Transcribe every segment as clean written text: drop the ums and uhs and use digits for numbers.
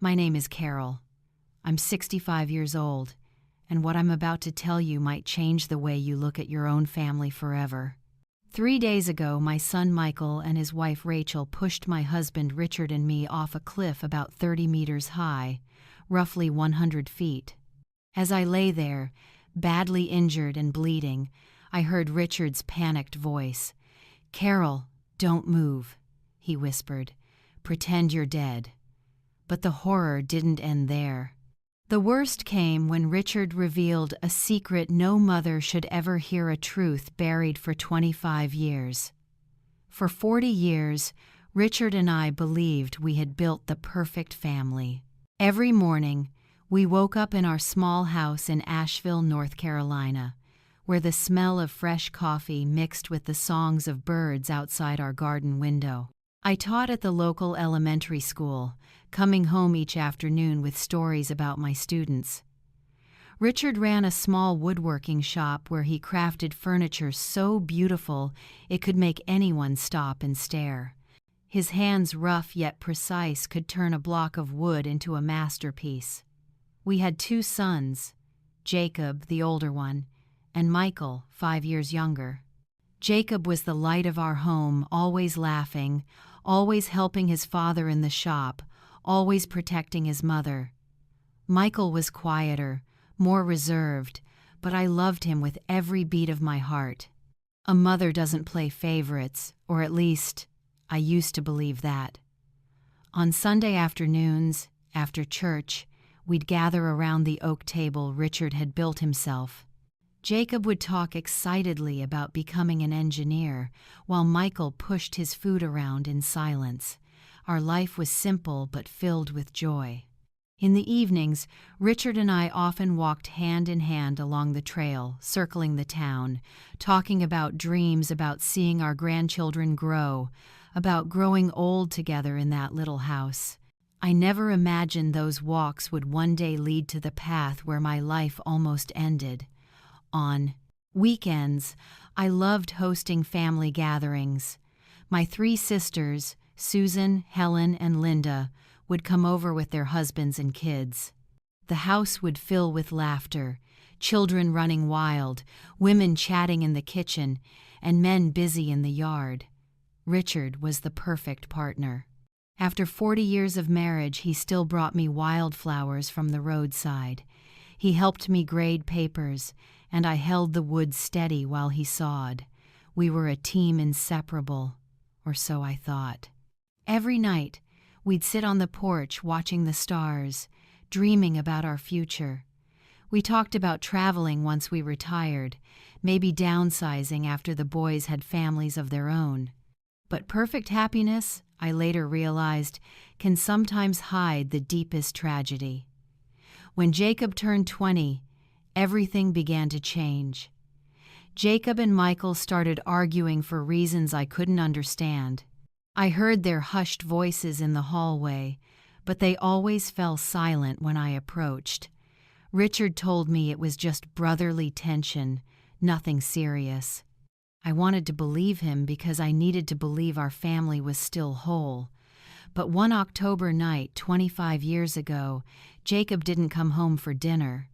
My name is Carol. I'm 65 years old, and what I'm about to tell you might change the way you look at your own family forever. 3 days ago, my son Michael and his wife Rachel pushed my husband Richard and me off a cliff about 30 meters high, roughly 100 feet. As I lay there, badly injured and bleeding, I heard Richard's panicked voice. "Carol, don't move," he whispered. "Pretend you're dead." But the horror didn't end there. The worst came when Richard revealed a secret no mother should ever hear, a truth buried for 25 years. For 40 years, Richard and I believed we had built the perfect family. Every morning, we woke up in our small house in Asheville, North Carolina, where the smell of fresh coffee mixed with the songs of birds outside our garden window. I taught at the local elementary school, coming home each afternoon with stories about my students. Richard ran a small woodworking shop where he crafted furniture so beautiful it could make anyone stop and stare. His hands, rough yet precise, could turn a block of wood into a masterpiece. We had 2 sons, Jacob, the older one, and Michael, 5 years younger. Jacob was the light of our home, always laughing, always helping his father in the shop, always protecting his mother. Michael was quieter, more reserved, but I loved him with every beat of my heart. A mother doesn't play favorites, or at least, I used to believe that. On Sunday afternoons, after church, we'd gather around the oak table Richard had built himself. Jacob would talk excitedly about becoming an engineer, while Michael pushed his food around in silence. Our life was simple but filled with joy. In the evenings, Richard and I often walked hand in hand along the trail, circling the town, talking about dreams, about seeing our grandchildren grow, about growing old together in that little house. I never imagined those walks would one day lead to the path where my life almost ended. On weekends, I loved hosting family gatherings. My 3 sisters, Susan, Helen, and Linda, would come over with their husbands and kids. The house would fill with laughter, children running wild, women chatting in the kitchen, and men busy in the yard. Richard was the perfect partner. After 40 years of marriage, he still brought me wildflowers from the roadside. He helped me grade papers, and I held the wood steady while he sawed. We were a team inseparable, or so I thought. Every night, we'd sit on the porch watching the stars, dreaming about our future. We talked about traveling once we retired, maybe downsizing after the boys had families of their own. But perfect happiness, I later realized, can sometimes hide the deepest tragedy. When Jacob turned 20, everything began to change. Jacob and Michael started arguing for reasons I couldn't understand. I heard their hushed voices in the hallway, but they always fell silent when I approached. Richard told me it was just brotherly tension, nothing serious. I wanted to believe him because I needed to believe our family was still whole. But one October night, 25 years ago, Jacob didn't come home for dinner.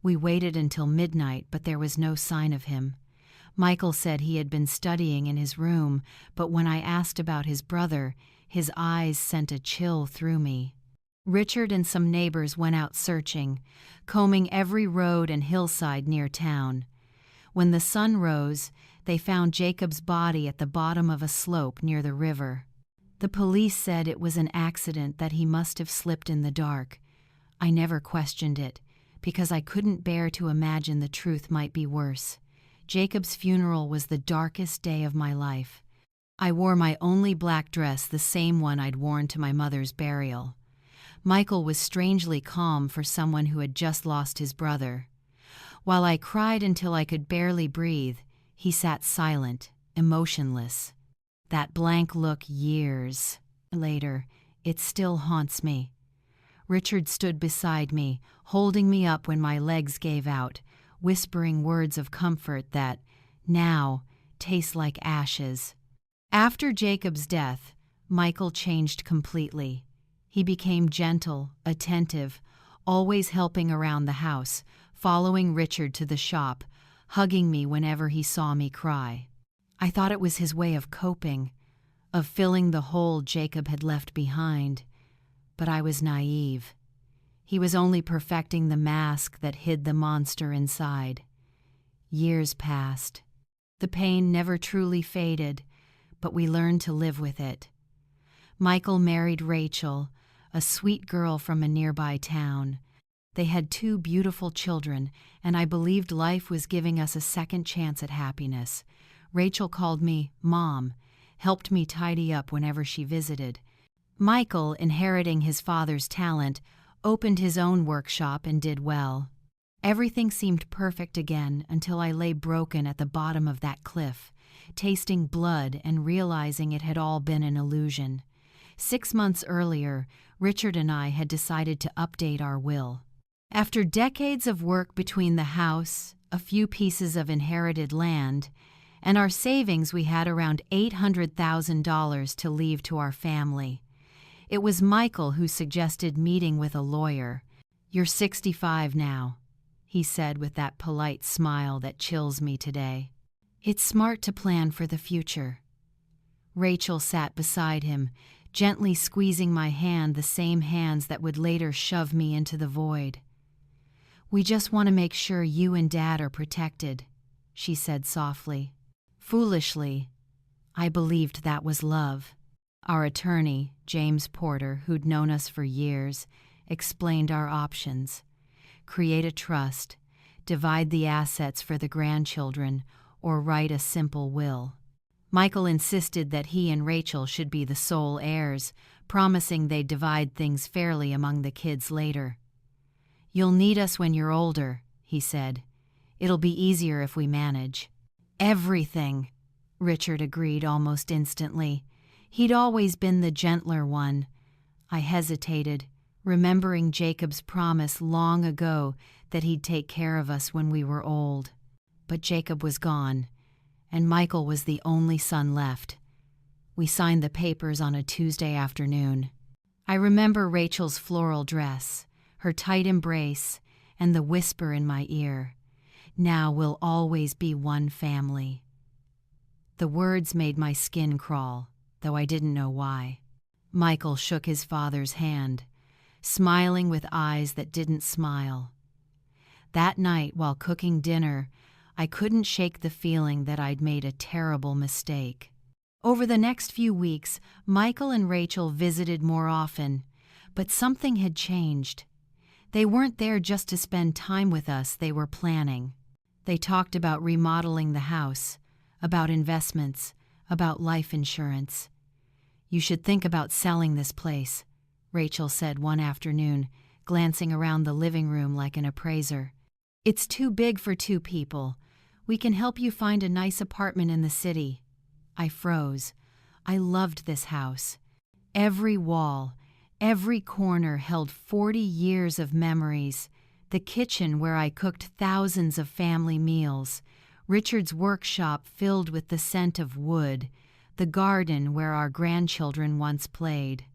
We waited until midnight, but there was no sign of him. Michael said he had been studying in his room, but when I asked about his brother, his eyes sent a chill through me. Richard and some neighbors went out searching, combing every road and hillside near town. When the sun rose, they found Jacob's body at the bottom of a slope near the river. The police said it was an accident, that he must have slipped in the dark. I never questioned it, because I couldn't bear to imagine the truth might be worse. Jacob's funeral was the darkest day of my life. I wore my only black dress, the same one I'd worn to my mother's burial. Michael was strangely calm for someone who had just lost his brother. While I cried until I could barely breathe, he sat silent, emotionless. That blank look years later, it still haunts me. Richard stood beside me, holding me up when my legs gave out, whispering words of comfort that, now, taste like ashes. After Jacob's death, Michael changed completely. He became gentle, attentive, always helping around the house, following Richard to the shop, hugging me whenever he saw me cry. I thought it was his way of coping, of filling the hole Jacob had left behind, but I was naive. He was only perfecting the mask that hid the monster inside. Years passed. The pain never truly faded, but we learned to live with it. Michael married Rachel, a sweet girl from a nearby town. They had 2 beautiful children, and I believed life was giving us a second chance at happiness. Rachel called me Mom, helped me tidy up whenever she visited. Michael, inheriting his father's talent, opened his own workshop and did well. Everything seemed perfect again until I lay broken at the bottom of that cliff, tasting blood and realizing it had all been an illusion. 6 months earlier, Richard and I had decided to update our will. After decades of work between the house, a few pieces of inherited land, and our savings, we had around $800,000 to leave to our family. It was Michael who suggested meeting with a lawyer. "You're 65 now," he said with that polite smile that chills me today. "It's smart to plan for the future." Rachel sat beside him, gently squeezing my hand, the same hands that would later shove me into the void. "We just want to make sure you and Dad are protected," she said softly. Foolishly, I believed that was love. Our attorney, James Porter, who'd known us for years, explained our options. Create a trust, divide the assets for the grandchildren, or write a simple will. Michael insisted that he and Rachel should be the sole heirs, promising they'd divide things fairly among the kids later. "You'll need us when you're older," he said. "It'll be easier if we manage." "Everything," Richard agreed almost instantly. He'd always been the gentler one. I hesitated, remembering Jacob's promise long ago that he'd take care of us when we were old. But Jacob was gone, and Michael was the only son left. We signed the papers on a Tuesday afternoon. I remember Rachel's floral dress, her tight embrace, and the whisper in my ear, "Now we'll always be one family." The words made my skin crawl, though I didn't know why. Michael shook his father's hand, smiling with eyes that didn't smile. That night, while cooking dinner, I couldn't shake the feeling that I'd made a terrible mistake. Over the next few weeks, Michael and Rachel visited more often, but something had changed. They weren't there just to spend time with us, they were planning. They talked about remodeling the house, about investments, about life insurance. "You should think about selling this place," Rachel said one afternoon, glancing around the living room like an appraiser. "It's too big for 2 people. We can help you find a nice apartment in the city." I froze. I loved this house. Every wall, every corner held 40 years of memories. The kitchen where I cooked thousands of family meals, Richard's workshop filled with the scent of wood, the garden where our grandchildren once played.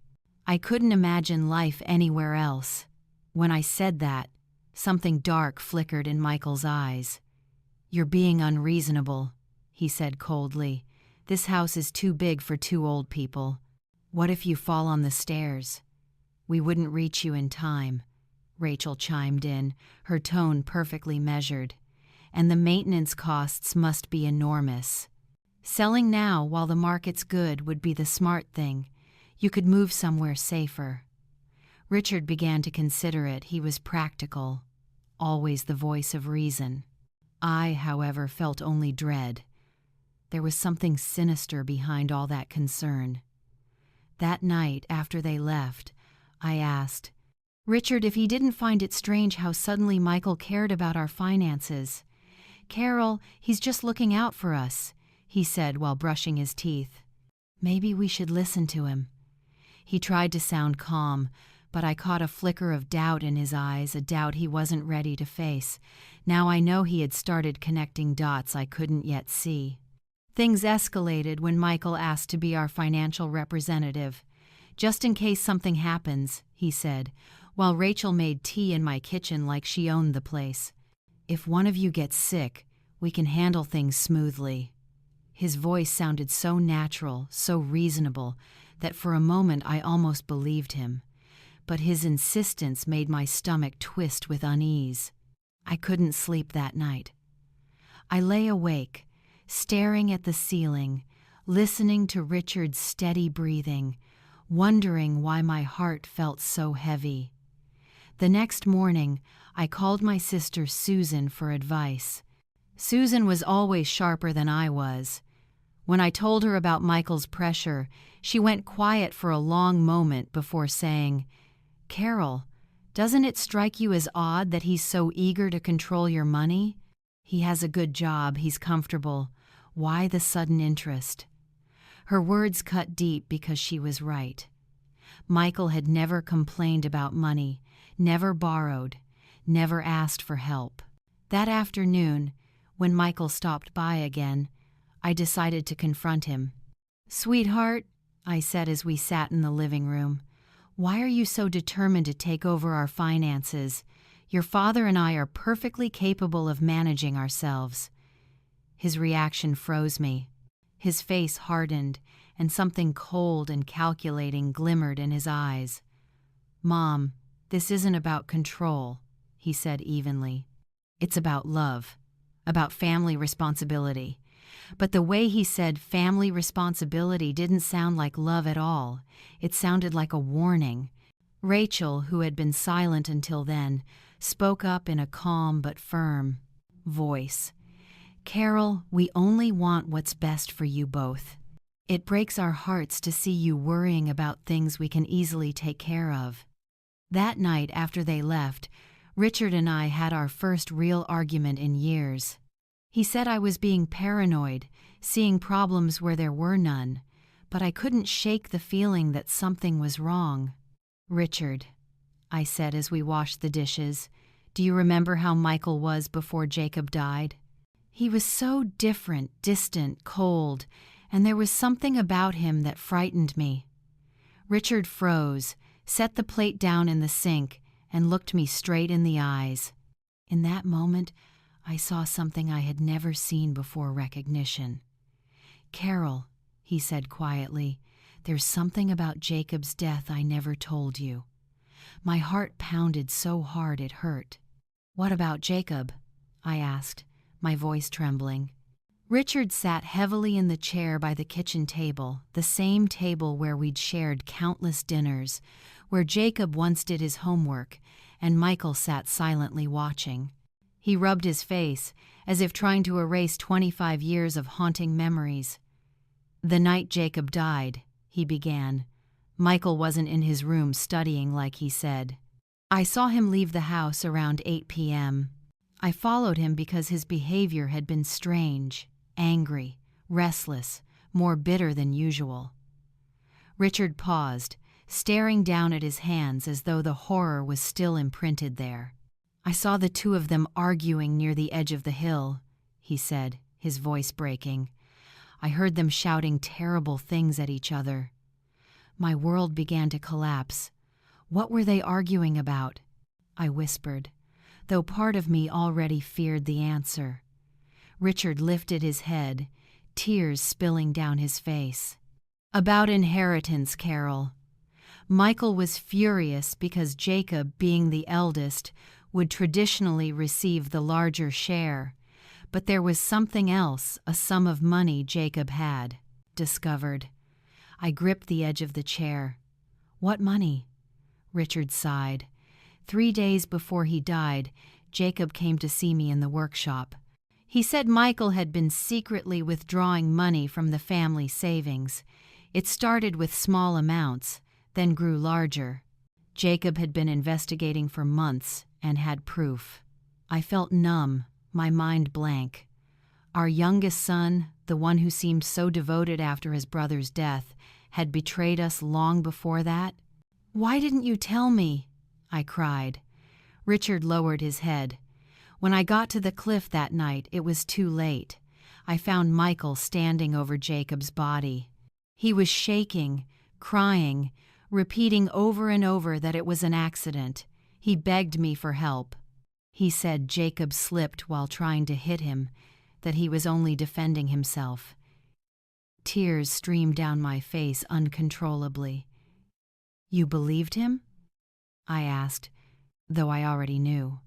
I couldn't imagine life anywhere else. When I said that, something dark flickered in Michael's eyes. "You're being unreasonable," he said coldly. "This house is too big for 2 old people. What if you fall on the stairs? We wouldn't reach you in time," Rachel chimed in, her tone perfectly measured. "And the maintenance costs must be enormous. Selling now while the market's good would be the smart thing. You could move somewhere safer." Richard began to consider it. He was practical, always the voice of reason. I, however, felt only dread. There was something sinister behind all that concern. That night, after they left, I asked Richard if he didn't find it strange how suddenly Michael cared about our finances. "Carol, he's just looking out for us," he said while brushing his teeth. "Maybe we should listen to him." He tried to sound calm, but I caught a flicker of doubt in his eyes, a doubt he wasn't ready to face. Now I know he had started connecting dots I couldn't yet see. Things escalated when Michael asked to be our financial representative. "Just in case something happens," he said, while Rachel made tea in my kitchen like she owned the place. "If one of you gets sick, we can handle things smoothly." His voice sounded so natural, so reasonable, that for a moment I almost believed him. But his insistence made my stomach twist with unease. I couldn't sleep that night. I lay awake, staring at the ceiling, listening to Richard's steady breathing, wondering why my heart felt so heavy. The next morning, I called my sister Susan for advice. Susan was always sharper than I was. When I told her about Michael's pressure, she went quiet for a long moment before saying, "Carol, doesn't it strike you as odd that he's so eager to control your money? He has a good job, he's comfortable. Why the sudden interest?" Her words cut deep because she was right. Michael had never complained about money, never borrowed, never asked for help. That afternoon, when Michael stopped by again, I decided to confront him. "Sweetheart," I said as we sat in the living room, "why are you so determined to take over our finances? Your father and I are perfectly capable of managing ourselves." His reaction froze me. His face hardened, and something cold and calculating glimmered in his eyes. "Mom, this isn't about control," he said evenly. "It's about love, about family responsibility." But the way he said family responsibility didn't sound like love at all. It sounded like a warning. Rachel, who had been silent until then, spoke up in a calm but firm voice. "Carol, we only want what's best for you both. It breaks our hearts to see you worrying about things we can easily take care of." That night after they left, Richard and I had our first real argument in years. He said I was being paranoid, seeing problems where there were none, but I couldn't shake the feeling that something was wrong. "Richard," I said as we washed the dishes, "do you remember how Michael was before Jacob died? He was so different, distant, cold, and there was something about him that frightened me." Richard froze, set the plate down in the sink, and looked me straight in the eyes. In that moment, I saw something I had never seen before recognition. "Carol," he said quietly, "there's something about Jacob's death I never told you." My heart pounded so hard it hurt. "What about Jacob?" I asked, my voice trembling. Richard sat heavily in the chair by the kitchen table, the same table where we'd shared countless dinners, where Jacob once did his homework, and Michael sat silently watching. He rubbed his face, as if trying to erase 25 years of haunting memories. "The night Jacob died," he began, "Michael wasn't in his room studying like he said. I saw him leave the house around 8 p.m. I followed him because his behavior had been strange, angry, restless, more bitter than usual." Richard paused, staring down at his hands as though the horror was still imprinted there. "I saw the two of them arguing near the edge of the hill," he said, his voice breaking. "I heard them shouting terrible things at each other." My world began to collapse. "What were they arguing about?" I whispered, though part of me already feared the answer. Richard lifted his head, tears spilling down his face. "About inheritance, Carol. Michael was furious because Jacob, being the eldest, would traditionally receive the larger share, but there was something else, a sum of money Jacob had discovered." I gripped the edge of the chair. "What money?" Richard sighed. 3 days before he died, Jacob came to see me in the workshop. He said Michael had been secretly withdrawing money from the family savings. It started with small amounts, then grew larger. Jacob had been investigating for months and had proof. I felt numb, my mind blank. Our youngest son, the one who seemed so devoted after his brother's death, had betrayed us long before that. "Why didn't you tell me?" I cried. Richard lowered his head. "When I got to the cliff that night, it was too late. I found Michael standing over Jacob's body. He was shaking, crying, repeating over and over that it was an accident. He begged me for help. He said Jacob slipped while trying to hit him, that he was only defending himself. Tears streamed down my face uncontrollably. "You believed him?" I asked, though I already knew.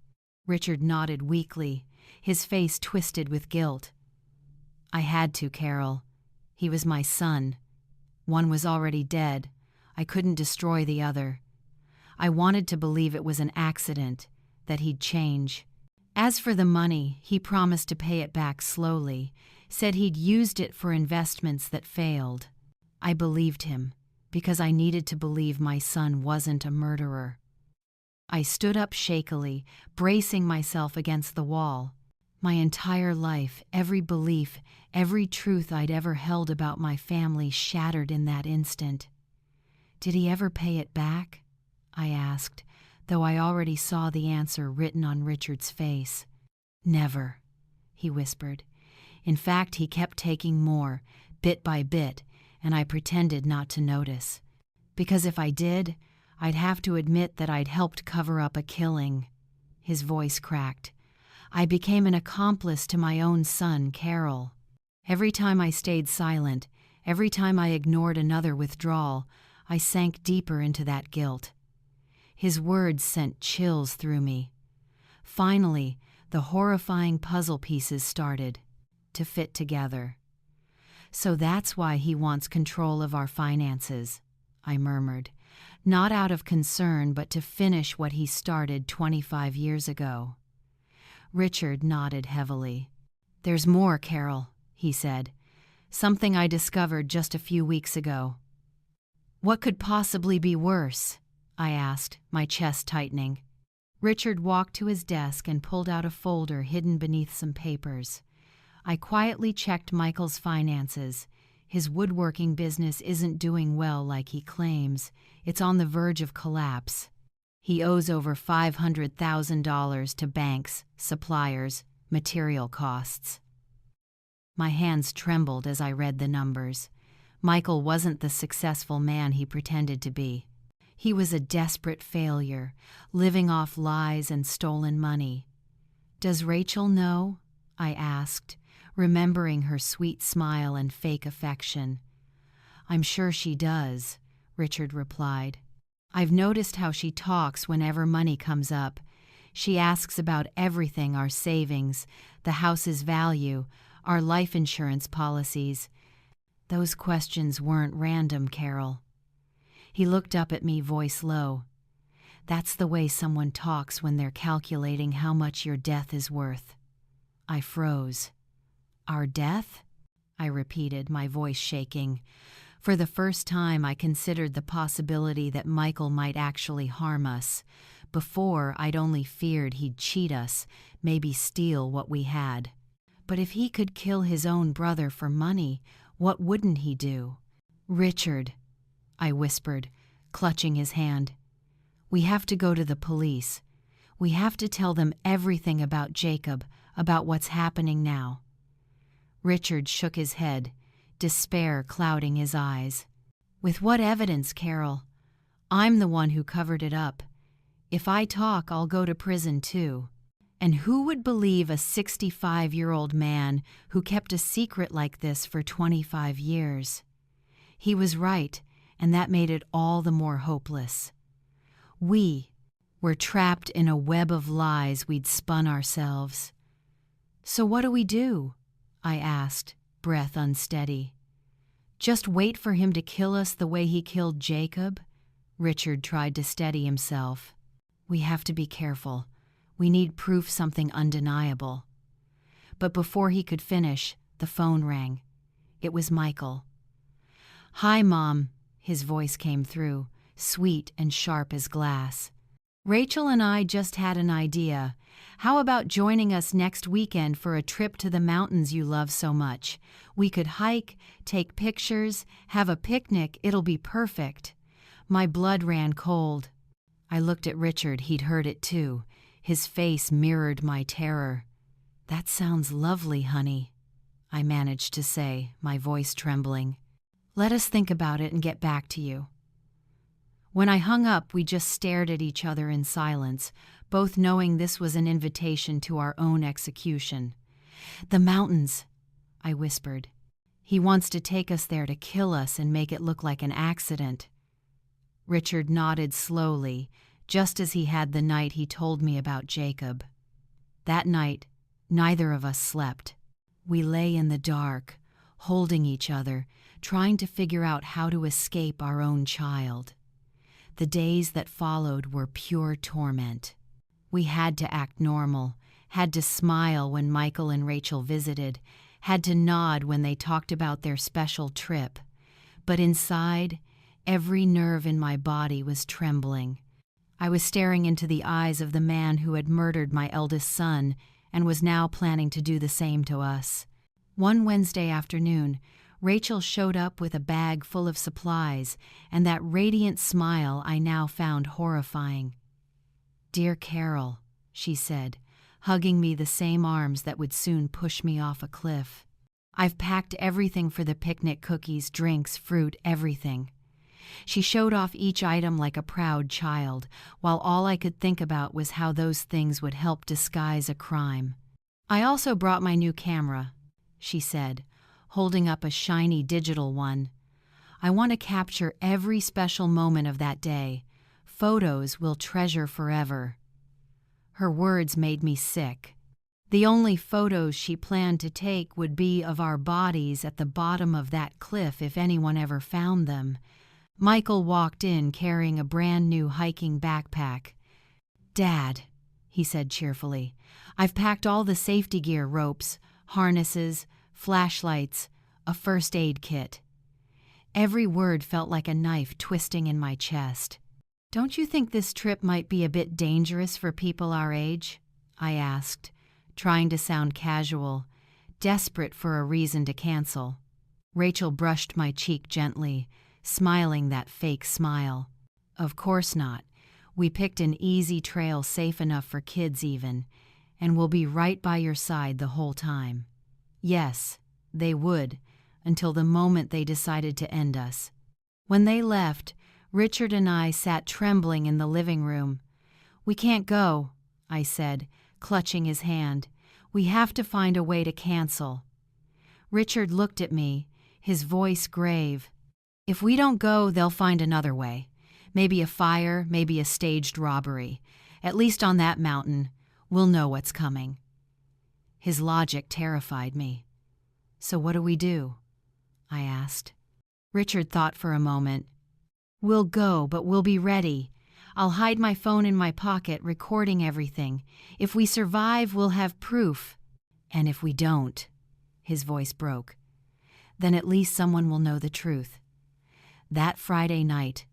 Richard nodded weakly, his face twisted with guilt. "I had to, Carol. He was my son. One was already dead. I couldn't destroy the other. I wanted to believe it was an accident, that he'd change. As for the money, he promised to pay it back slowly, said he'd used it for investments that failed. I believed him, because I needed to believe my son wasn't a murderer." I stood up shakily, bracing myself against the wall. My entire life, every belief, every truth I'd ever held about my family shattered in that instant. "Did he ever pay it back?" I asked, though I already saw the answer written on Richard's face. "Never," he whispered. "In fact, he kept taking more, bit by bit, and I pretended not to notice. Because if I did, I'd have to admit that I'd helped cover up a killing." His voice cracked. "I became an accomplice to my own son, Carol. Every time I stayed silent, every time I ignored another withdrawal, I sank deeper into that guilt." His words sent chills through me. Finally, the horrifying puzzle pieces started to fit together. "So that's why he wants control of our finances," I murmured, not out of concern but to finish what he started 25 years ago. Richard nodded heavily. "There's more, Carol," he said. "Something I discovered just a few weeks ago." "What could possibly be worse?" I asked, my chest tightening. Richard walked to his desk and pulled out a folder hidden beneath some papers. I quietly checked Michael's finances. His woodworking business isn't doing well like he claims. It's on the verge of collapse. He owes over $500,000 to banks, suppliers, material costs. My hands trembled as I read the numbers. Michael wasn't the successful man he pretended to be. He was a desperate failure, living off lies and stolen money. "Does Rachel know?" I asked, remembering her sweet smile and fake affection. "I'm sure she does," Richard replied. "I've noticed how she talks whenever money comes up. She asks about everything: our savings, the house's value, our life insurance policies. Those questions weren't random, Carol." He looked up at me, voice low. "That's the way someone talks when they're calculating how much your death is worth." I froze. "Our death?" I repeated, my voice shaking. For the first time, I considered the possibility that Michael might actually harm us. Before, I'd only feared he'd cheat us, maybe steal what we had. But if he could kill his own brother for money, what wouldn't he do? "Richard," I whispered, clutching his hand. "We have to go to the police. We have to tell them everything about Jacob, about what's happening now." Richard shook his head, despair clouding his eyes. "With what evidence, Carol? I'm the one who covered it up. If I talk, I'll go to prison too. And who would believe a 65-year-old man who kept a secret like this for 25 years? He was right, and that made it all the more hopeless. We were trapped in a web of lies we'd spun ourselves. "So what do we do?" I asked, breath unsteady. "Just wait for him to kill us the way he killed Jacob?" Richard tried to steady himself. "We have to be careful. We need proof, something undeniable." But before he could finish, the phone rang. It was Michael. "Hi, Mom," his voice came through, sweet and sharp as glass. "Rachel and I just had an idea. How about joining us next weekend for a trip to the mountains you love so much? We could hike, take pictures, have a picnic. It'll be perfect." My blood ran cold. I looked at Richard. He'd heard it too. His face mirrored my terror. "That sounds lovely, honey," I managed to say, my voice trembling. "Let us think about it and get back to you." When I hung up, we just stared at each other in silence, both knowing this was an invitation to our own execution. "The mountains," I whispered. "He wants to take us there to kill us and make it look like an accident." Richard nodded slowly, just as he had the night he told me about Jacob. That night, neither of us slept. We lay in the dark, holding each other, trying to figure out how to escape our own child. The days that followed were pure torment. We had to act normal, had to smile when Michael and Rachel visited, had to nod when they talked about their special trip. But inside, every nerve in my body was trembling. I was staring into the eyes of the man who had murdered my eldest son and was now planning to do the same to us. One Wednesday afternoon, Rachel showed up with a bag full of supplies and that radiant smile I now found horrifying. "Dear Carol," she said, hugging me the same arms that would soon push me off a cliff. "I've packed everything for the picnic: cookies, drinks, fruit, everything." She showed off each item like a proud child, while all I could think about was how those things would help disguise a crime. "I also brought my new camera," she said, holding up a shiny digital one. "I want to capture every special moment of that day. Photos we'll treasure forever." Her words made me sick. The only photos she planned to take would be of our bodies at the bottom of that cliff if anyone ever found them. Michael walked in carrying a brand new hiking backpack. "Dad," he said cheerfully, "I've packed all the safety gear: ropes, harnesses, flashlights, a first aid kit." Every word felt like a knife twisting in my chest. "Don't you think this trip might be a bit dangerous for people our age?" I asked, trying to sound casual, desperate for a reason to cancel. Rachel brushed my cheek gently, smiling that fake smile. "Of course not. We picked an easy trail safe enough for kids even, and we'll be right by your side the whole time." Yes, they would, until the moment they decided to end us. When they left, Richard and I sat trembling in the living room. "We can't go," I said, clutching his hand. "We have to find a way to cancel." Richard looked at me, his voice grave. "If we don't go, they'll find another way. Maybe a fire, maybe a staged robbery. At least on that mountain, we'll know what's coming." His logic terrified me. "So what do we do?" I asked. Richard thought for a moment. "We'll go, but we'll be ready. I'll hide my phone in my pocket, recording everything. If we survive, we'll have proof. And if we don't," his voice broke, "then at least someone will know the truth." That Friday night,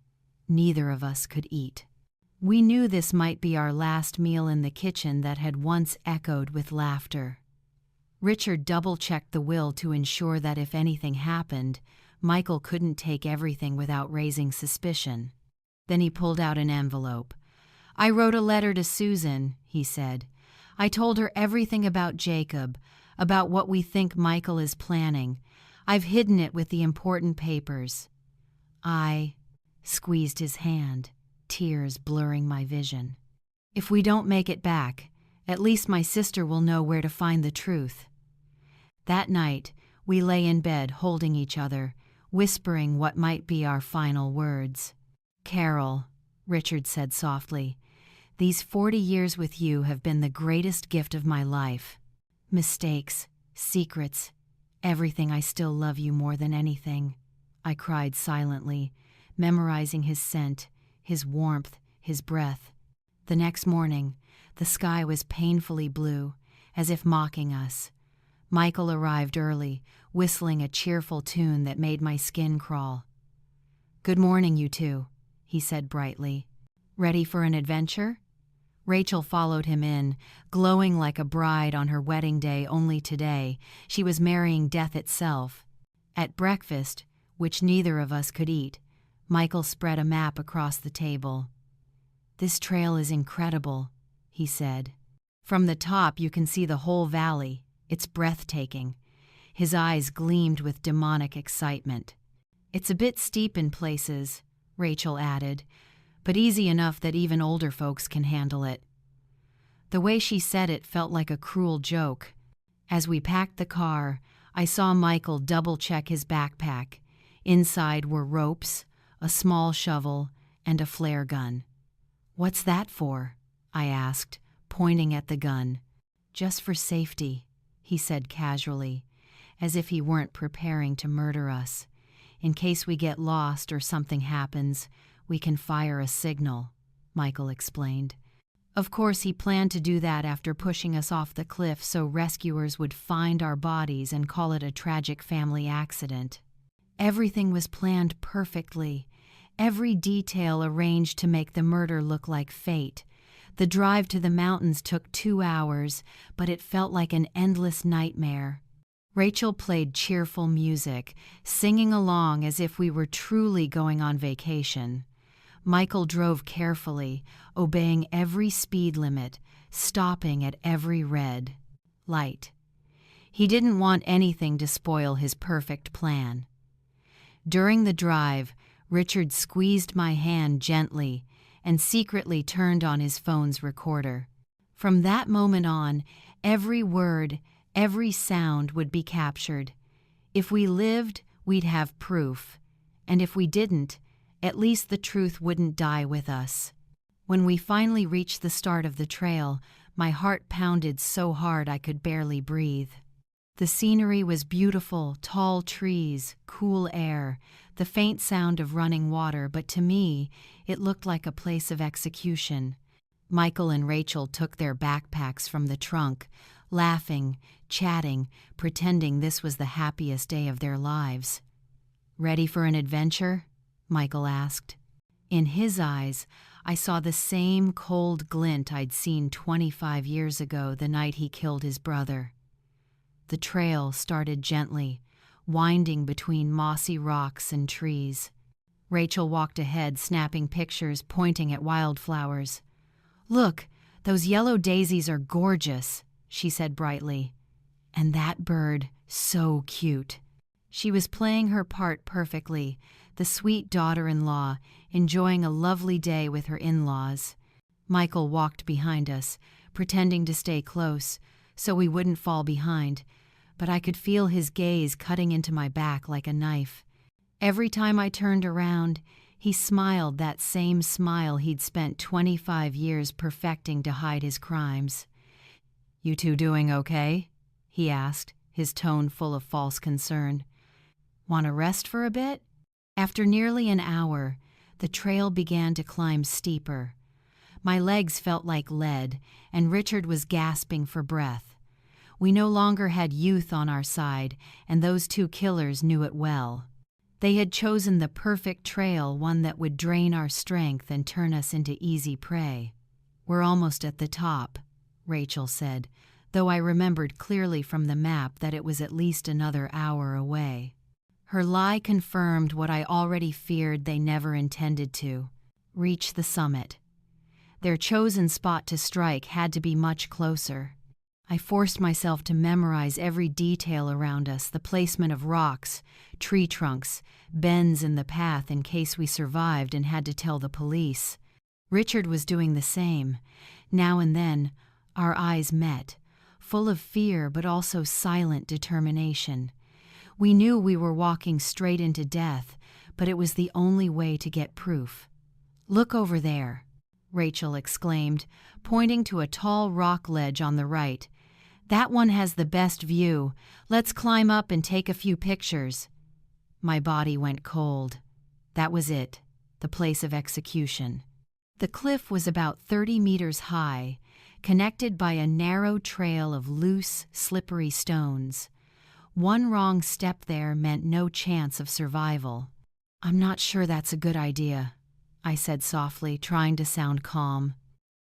neither of us could eat. We knew this might be our last meal in the kitchen that had once echoed with laughter. Richard double-checked the will to ensure that if anything happened, Michael couldn't take everything without raising suspicion. Then he pulled out an envelope. "I wrote a letter to Susan," he said. "I told her everything about Jacob, about what we think Michael is planning. I've hidden it with the important papers." I squeezed his hand, tears blurring my vision. "If we don't make it back, at least my sister will know where to find the truth." That night, we lay in bed holding each other, whispering what might be our final words. "Carol," Richard said softly, "these 40 years with you have been the greatest gift of my life. Mistakes, secrets, everything. I still love you more than anything." I cried silently, memorizing his scent, his warmth, his breath. The next morning, the sky was painfully blue, as if mocking us. Michael arrived early, whistling a cheerful tune that made my skin crawl. "Good morning, you two," he said brightly. "Ready for an adventure?" Rachel followed him in, glowing like a bride on her wedding day. Only today, she was marrying death itself. At breakfast, which neither of us could eat, Michael spread a map across the table. "This trail is incredible," he said. "From the top you can see the whole valley. It's breathtaking." His eyes gleamed with demonic excitement. "It's a bit steep in places," Rachel added, but easy enough that even older folks can handle it." The way she said it felt like a cruel joke. As we packed the car, I saw Michael double-check his backpack. Inside were ropes, a small shovel, and a flare gun. "What's that for?" I asked, pointing at the gun. "Just for safety," he said casually, as if he weren't preparing to murder us. "In case we get lost or something happens, we can fire a signal," Michael explained. Of course, he planned to do that after pushing us off the cliff so rescuers would find our bodies and call it a tragic family accident. Everything was planned perfectly, every detail arranged to make the murder look like fate. The drive to the mountains took 2 hours, but it felt like an endless nightmare. Rachel played cheerful music, singing along as if we were truly going on vacation. Michael drove carefully, obeying every speed limit, stopping at every red light. He didn't want anything to spoil his perfect plan. During the drive, Richard squeezed my hand gently and secretly turned on his phone's recorder. From that moment on, every word, every sound would be captured. If we lived, we'd have proof, and if we didn't, at least the truth wouldn't die with us. When we finally reached the start of the trail, my heart pounded so hard I could barely breathe. The scenery was beautiful, tall trees, cool air, the faint sound of running water, but to me, it looked like a place of execution. Michael and Rachel took their backpacks from the trunk, laughing, chatting, pretending this was the happiest day of their lives. "Ready for an adventure?" Michael asked. In his eyes, I saw the same cold glint I'd seen 25 years ago, the night he killed his brother. The trail started gently, winding between mossy rocks and trees. Rachel walked ahead, snapping pictures, pointing at wildflowers. "Look, those yellow daisies are gorgeous," she said brightly. "And that bird, so cute." She was playing her part perfectly, the sweet daughter-in-law, enjoying a lovely day with her in-laws. Michael walked behind us, pretending to stay close, so we wouldn't fall behind, but I could feel his gaze cutting into my back like a knife. Every time I turned around, he smiled that same smile he'd spent 25 years perfecting to hide his crimes. "You two doing okay?" he asked, his tone full of false concern. "Want to rest for a bit?" After nearly an hour, the trail began to climb steeper. My legs felt like lead, and Richard was gasping for breath. We no longer had youth on our side, and those two killers knew it well. They had chosen the perfect trail, one that would drain our strength and turn us into easy prey. "We're almost at the top," Rachel said, though I remembered clearly from the map that it was at least another hour away. Her lie confirmed what I already feared they never intended to: reach the summit. Their chosen spot to strike had to be much closer. I forced myself to memorize every detail around us, the placement of rocks, tree trunks, bends in the path in case we survived and had to tell the police. Richard was doing the same. Now and then, our eyes met, full of fear but also silent determination. We knew we were walking straight into death, but it was the only way to get proof. "Look over there," Rachel exclaimed, pointing to a tall rock ledge on the right. "That one has the best view. Let's climb up and take a few pictures." My body went cold. That was it, the place of execution. The cliff was about 30 meters high, connected by a narrow trail of loose, slippery stones. One wrong step there meant no chance of survival. "I'm not sure that's a good idea," I said softly, trying to sound calm.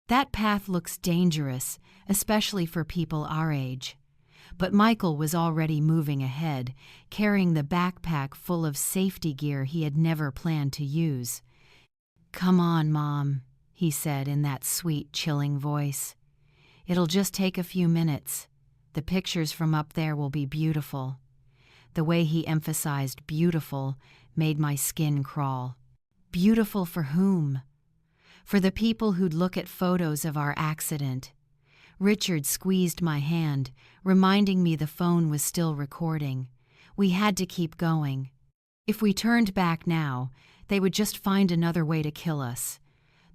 "That path looks dangerous, especially for people our age." But Michael was already moving ahead, carrying the backpack full of safety gear he had never planned to use. "Come on, Mom," he said in that sweet, chilling voice. "It'll just take a few minutes. The pictures from up there will be beautiful." The way he emphasized beautiful made my skin crawl. Beautiful for whom? for the people who'd look at photos of our accident. Richard squeezed my hand, reminding me the phone was still recording. We had to keep going. If we turned back now, they would just find another way to kill us.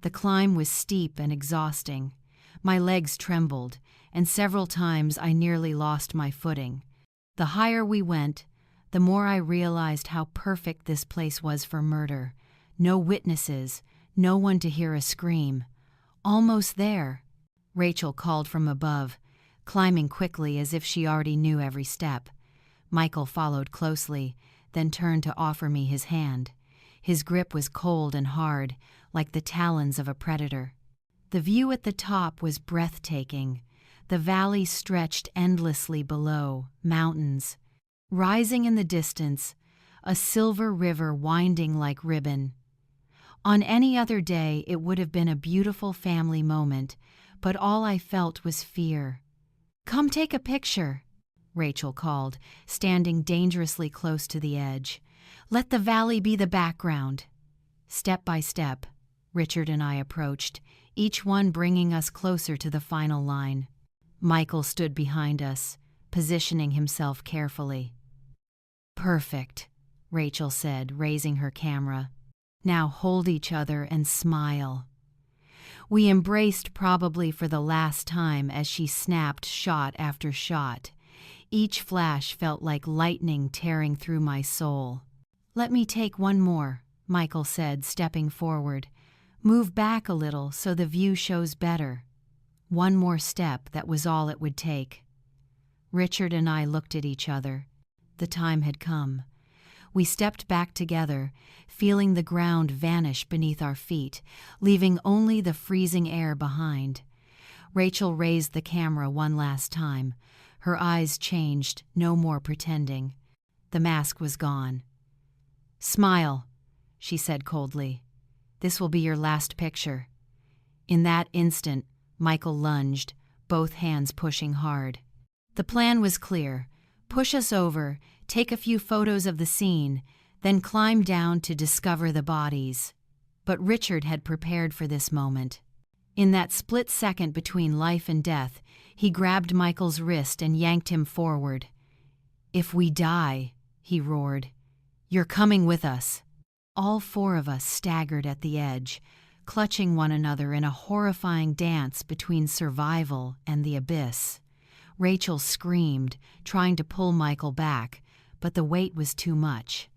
The climb was steep and exhausting. My legs trembled, and several times I nearly lost my footing. The higher we went, the more I realized how perfect this place was for murder. No witnesses, no one to hear a scream. Almost there, Rachel called from above, climbing quickly as if she already knew every step. Michael followed closely, then turned to offer me his hand. His grip was cold and hard, like the talons of a predator. The view at the top was breathtaking. The valley stretched endlessly below, mountains. Rising in the distance, a silver river winding like ribbon. On any other day, it would have been a beautiful family moment, but all I felt was fear. "Come take a picture," Rachel called, standing dangerously close to the edge. "Let the valley be the background." Step by step, Richard and I approached, each one bringing us closer to the final line. Michael stood behind us, positioning himself carefully. "Perfect," Rachel said, raising her camera. "Now hold each other and smile." We embraced probably for the last time as she snapped shot after shot. Each flash felt like lightning tearing through my soul. "Let me take one more," Michael said, stepping forward. "Move back a little so the view shows better." One more step, that was all it would take. Richard and I looked at each other. The time had come. We stepped back together, feeling the ground vanish beneath our feet, leaving only the freezing air behind. Rachel raised the camera one last time. Her eyes changed, no more pretending. The mask was gone. "Smile," she said coldly. "This will be your last picture." In that instant, Michael lunged, both hands pushing hard. The plan was clear. Push us over, take a few photos of the scene, then climb down to discover the bodies. But Richard had prepared for this moment. In that split second between life and death, he grabbed Michael's wrist and yanked him forward. "If we die," he roared, "you're coming with us." All four of us staggered at the edge, clutching one another in a horrifying dance between survival and the abyss. Rachel screamed, trying to pull Michael back, but the weight was too much.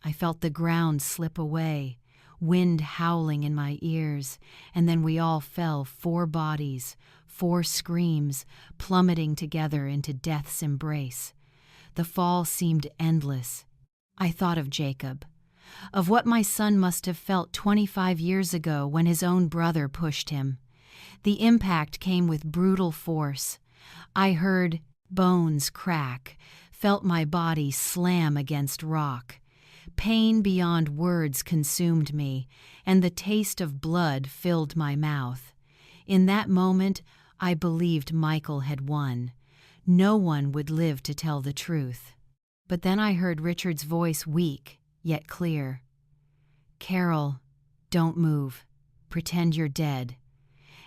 I felt the ground slip away, wind howling in my ears, and then we all fell, 4 bodies, 4 screams, plummeting together into death's embrace. The fall seemed endless. I thought of Jacob, of what my son must have felt 25 years ago when his own brother pushed him. The impact came with brutal force. I heard bones crack, felt my body slam against rock. Pain beyond words consumed me, and the taste of blood filled my mouth. In that moment, I believed Michael had won. No one would live to tell the truth. But then I heard Richard's voice, weak, yet clear. "Carol, don't move. Pretend you're dead."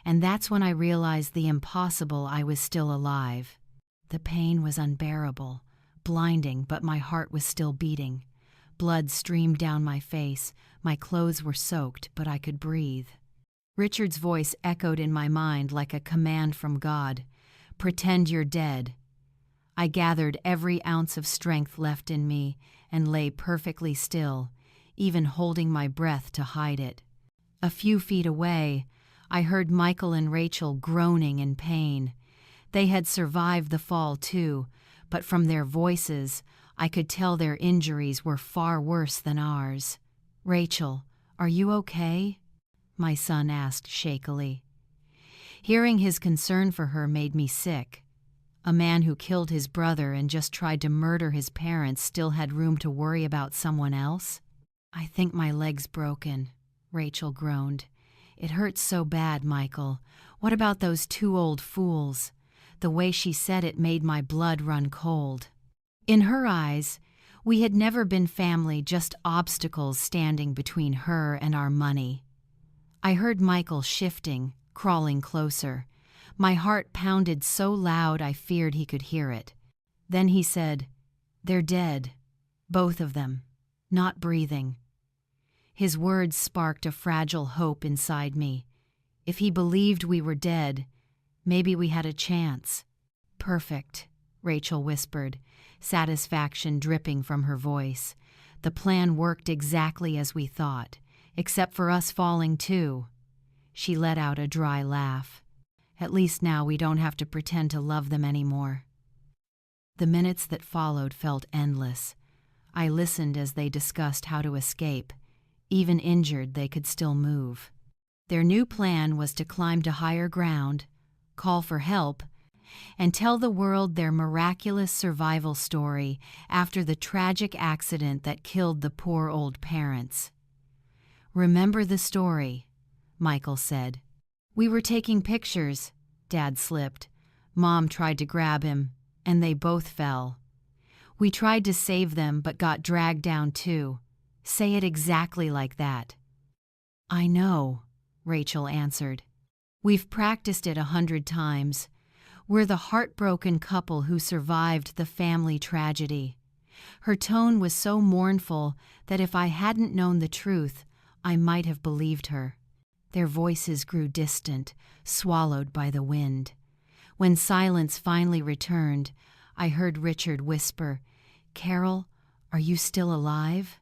And that's when I realized the impossible. I was still alive. The pain was unbearable, blinding, but my heart was still beating. Blood streamed down my face, my clothes were soaked, but I could breathe. Richard's voice echoed in my mind like a command from God. "Pretend you're dead." I gathered every ounce of strength left in me and lay perfectly still, even holding my breath to hide it. A few feet away, I heard Michael and Rachel groaning in pain. They had survived the fall too, but from their voices, I could tell their injuries were far worse than ours. "Rachel, are you okay?" my son asked shakily. Hearing his concern for her made me sick. A man who killed his brother and just tried to murder his parents still had room to worry about someone else? "I think my leg's broken," Rachel groaned. "It hurts so bad, Michael. What about those 2 old fools?" The way she said it made my blood run cold. In her eyes, we had never been family, just obstacles standing between her and our money. I heard Michael shifting, crawling closer. My heart pounded so loud I feared he could hear it. Then he said, "They're dead. Both of them. Not breathing." His words sparked a fragile hope inside me. If he believed we were dead, maybe we had a chance. "Perfect," Rachel whispered, satisfaction dripping from her voice. "The plan worked exactly as we thought, except for us falling too." She let out a dry laugh. "At least now we don't have to pretend to love them anymore." The minutes that followed felt endless. I listened as they discussed how to escape. Even injured, they could still move. Their new plan was to climb to higher ground, call for help, and tell the world their miraculous survival story after the tragic accident that killed the poor old parents. "Remember the story," Michael said. "We were taking pictures," Dad slipped. Mom tried to grab him, and they both fell. "We tried to save them but got dragged down too. Say it exactly like that." "I know," Rachel answered. "We've practiced it 100 times. We're the heartbroken couple who survived the family tragedy." Her tone was so mournful that if I hadn't known the truth, I might have believed her. Their voices grew distant, swallowed by the wind. When silence finally returned, I heard Richard whisper, "Carol, are you still alive?"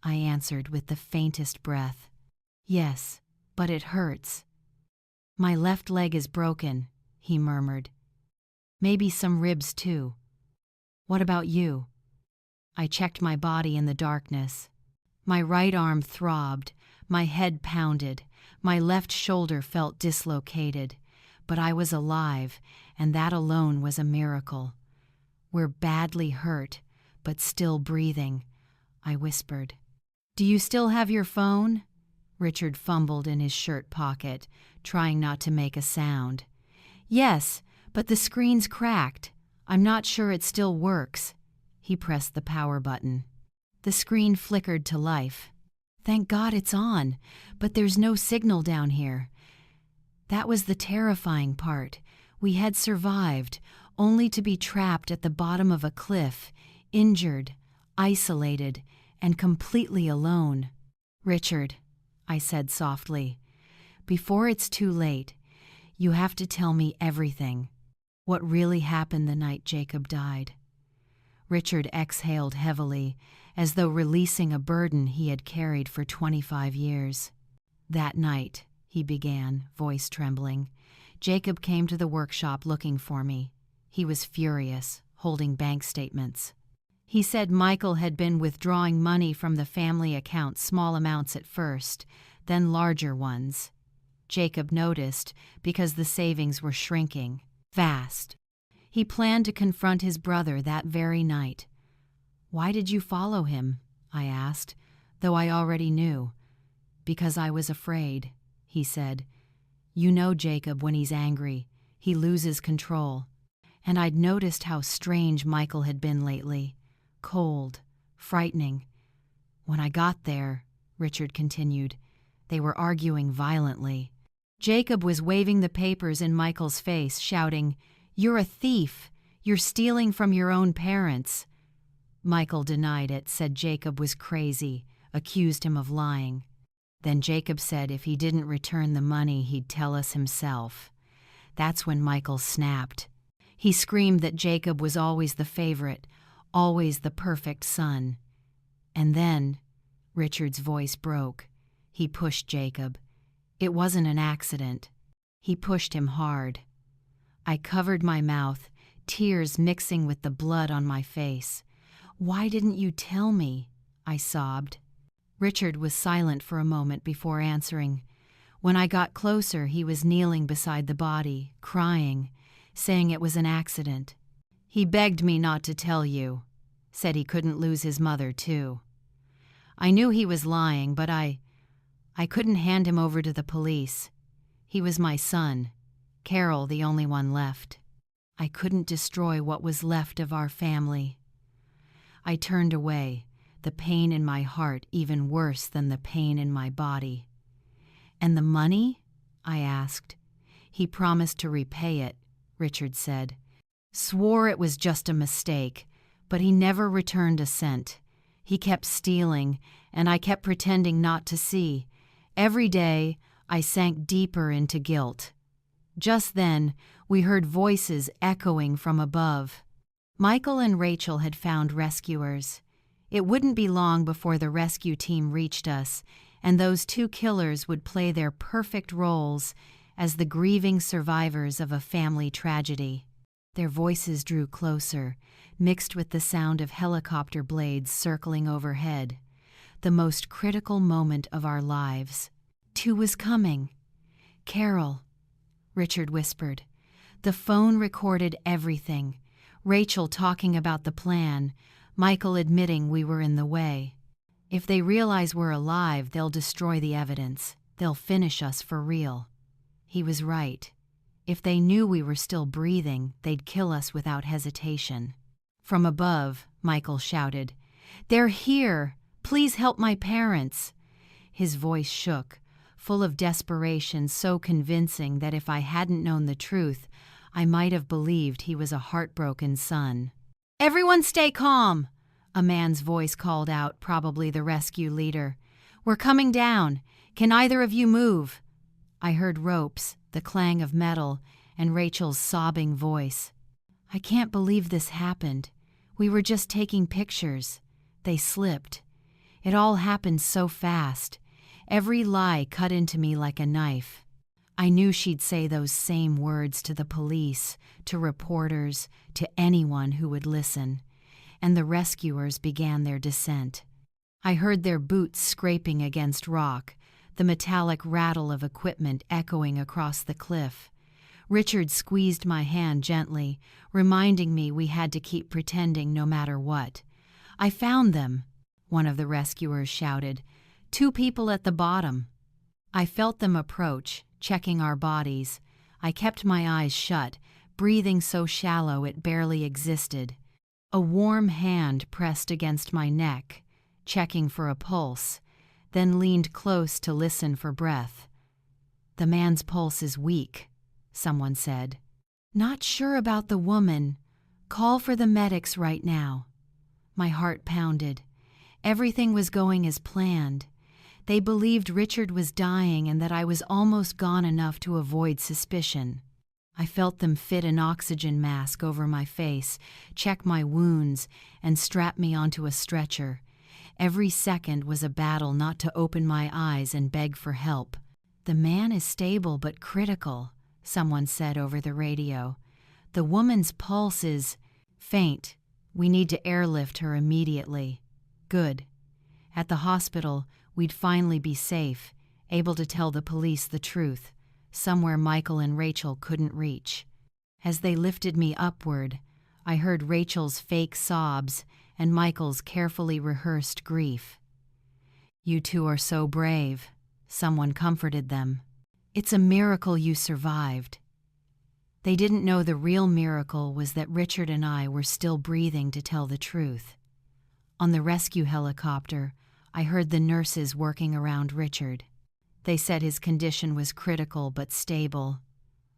I answered with the faintest breath. "Yes, but it hurts." "My left leg is broken," he murmured. "Maybe some ribs too. What about you?" I checked my body in the darkness. My right arm throbbed, my head pounded, my left shoulder felt dislocated, but I was alive, and that alone was a miracle. "We're badly hurt, but still breathing," I whispered. "Do you still have your phone?" Richard fumbled in his shirt pocket, trying not to make a sound. "Yes, but the screen's cracked. I'm not sure it still works." He pressed the power button. The screen flickered to life. "Thank God it's on, but there's no signal down here." That was the terrifying part. We had survived, only to be trapped at the bottom of a cliff, injured, isolated, and completely alone. "Richard," I said softly, "before it's too late, you have to tell me everything. What really happened the night Jacob died." Richard exhaled heavily, as though releasing a burden he had carried for 25 years. "That night," he began, voice trembling, "Jacob came to the workshop looking for me. He was furious, holding bank statements. He said Michael had been withdrawing money from the family account, small amounts at first, then larger ones. Jacob noticed because the savings were shrinking, fast. He planned to confront his brother that very night." "Why did you follow him?" I asked, though I already knew. "Because I was afraid," he said. "You know Jacob when he's angry. He loses control. And I'd noticed how strange Michael had been lately. Cold, frightening. When I got there," Richard continued, "they were arguing violently. Jacob was waving the papers in Michael's face, shouting, 'You're a thief! You're stealing from your own parents!' Michael denied it, said Jacob was crazy, accused him of lying. Then Jacob said if he didn't return the money, he'd tell us himself. That's when Michael snapped. He screamed that Jacob was always the favorite, always the perfect son. And then," Richard's voice broke, "he pushed Jacob. It wasn't an accident. He pushed him hard." I covered my mouth, tears mixing with the blood on my face. "Why didn't you tell me?" I sobbed. Richard was silent for a moment before answering. When I got closer, he was kneeling beside the body, crying, saying it was an accident. He begged me not to tell you, said he couldn't lose his mother too. I knew he was lying, but I couldn't hand him over to the police. He was my son, Carol the only one left. I couldn't destroy what was left of our family. I turned away, the pain in my heart even worse than the pain in my body. "And the money?" I asked. "He promised to repay it," Richard said. "Swore it was just a mistake, but he never returned a cent. He kept stealing, and I kept pretending not to see. Every day, I sank deeper into guilt." Just then, we heard voices echoing from above. Michael and Rachel had found rescuers. It wouldn't be long before the rescue team reached us, and those two killers would play their perfect roles as the grieving survivors of a family tragedy. Their voices drew closer, mixed with the sound of helicopter blades circling overhead. The most critical moment of our lives. "Two was coming." "Carol," Richard whispered. The phone recorded everything. Rachel talking about the plan, Michael admitting we were in the way. "If they realize we're alive, they'll destroy the evidence. They'll finish us for real." He was right. If they knew we were still breathing, they'd kill us without hesitation. From above, Michael shouted, "They're here! Please help my parents!" His voice shook, full of desperation so convincing that if I hadn't known the truth, I might have believed he was a heartbroken son. "Everyone stay calm!" A man's voice called out, probably the rescue leader. "We're coming down. Can either of you move?" I heard ropes, the clang of metal, and Rachel's sobbing voice. "I can't believe this happened. We were just taking pictures. They slipped. It all happened so fast. Every lie cut into me like a knife." I knew she'd say those same words to the police, to reporters, to anyone who would listen. And the rescuers began their descent. I heard their boots scraping against rock, the metallic rattle of equipment echoing across the cliff. Richard squeezed my hand gently, reminding me we had to keep pretending no matter what. "I found them," one of the rescuers shouted. "Two people at the bottom." I felt them approach, checking our bodies. I kept my eyes shut, breathing so shallow it barely existed. A warm hand pressed against my neck, checking for a pulse, then leaned close to listen for breath. "The man's pulse is weak," someone said. "Not sure about the woman. Call for the medics right now." My heart pounded. Everything was going as planned. They believed Richard was dying and that I was almost gone enough to avoid suspicion. I felt them fit an oxygen mask over my face, check my wounds, and strap me onto a stretcher. Every second was a battle not to open my eyes and beg for help. "The man is stable but critical," someone said over the radio. "The woman's pulse is faint. We need to airlift her immediately." Good. At the hospital, we'd finally be safe, able to tell the police the truth, somewhere Michael and Rachel couldn't reach. As they lifted me upward, I heard Rachel's fake sobs and Michael's carefully rehearsed grief. "You two are so brave," someone comforted them. "It's a miracle you survived." They didn't know the real miracle was that Richard and I were still breathing to tell the truth. On the rescue helicopter, I heard the nurses working around Richard. They said his condition was critical but stable.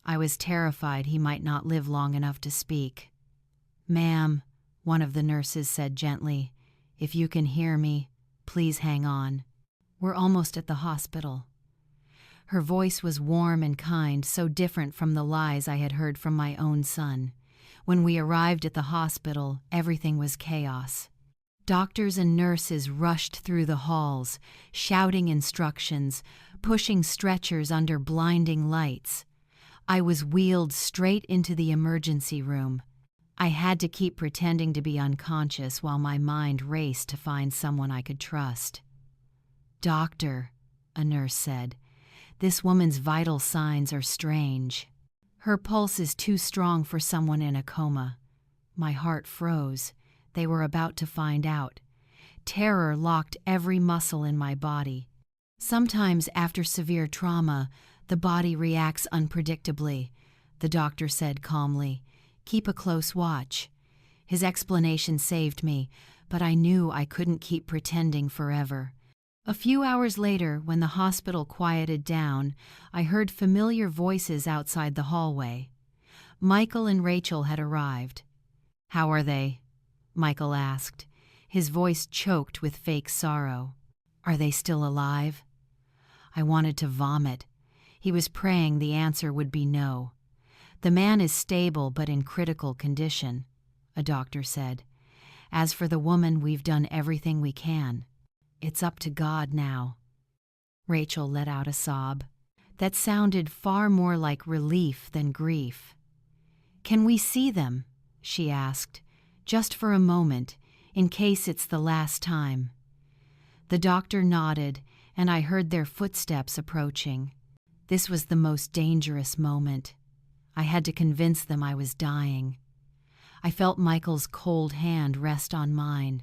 I was terrified he might not live long enough to speak. "Ma'am," one of the nurses said gently, "if you can hear me, please hang on. We're almost at the hospital." Her voice was warm and kind, so different from the lies I had heard from my own son. When we arrived at the hospital, everything was chaos. Doctors and nurses rushed through the halls, shouting instructions, pushing stretchers under blinding lights. I was wheeled straight into the emergency room. I had to keep pretending to be unconscious while my mind raced to find someone I could trust. "Doctor," a nurse said, "this woman's vital signs are strange. Her pulse is too strong for someone in a coma." My heart froze. They were about to find out. Terror locked every muscle in my body. Sometimes after severe trauma, the body reacts unpredictably, the doctor said calmly. "Keep a close watch." His explanation saved me, but I knew I couldn't keep pretending forever. A few hours later, when the hospital quieted down, I heard familiar voices outside the hallway. Michael and Rachel had arrived. "How are they?" Michael asked, his voice choked with fake sorrow. "Are they still alive?" I wanted to vomit. He was praying the answer would be no. "The man is stable but in critical condition," a doctor said. "As for the woman, we've done everything we can. It's up to God now." Rachel let out a sob that sounded far more like relief than grief. "Can we see them?" she asked, just for a moment, in case it's the last time. The doctor nodded, and I heard their footsteps approaching. This was the most dangerous moment. I had to convince them I was dying. I felt Michael's cold hand rest on mine.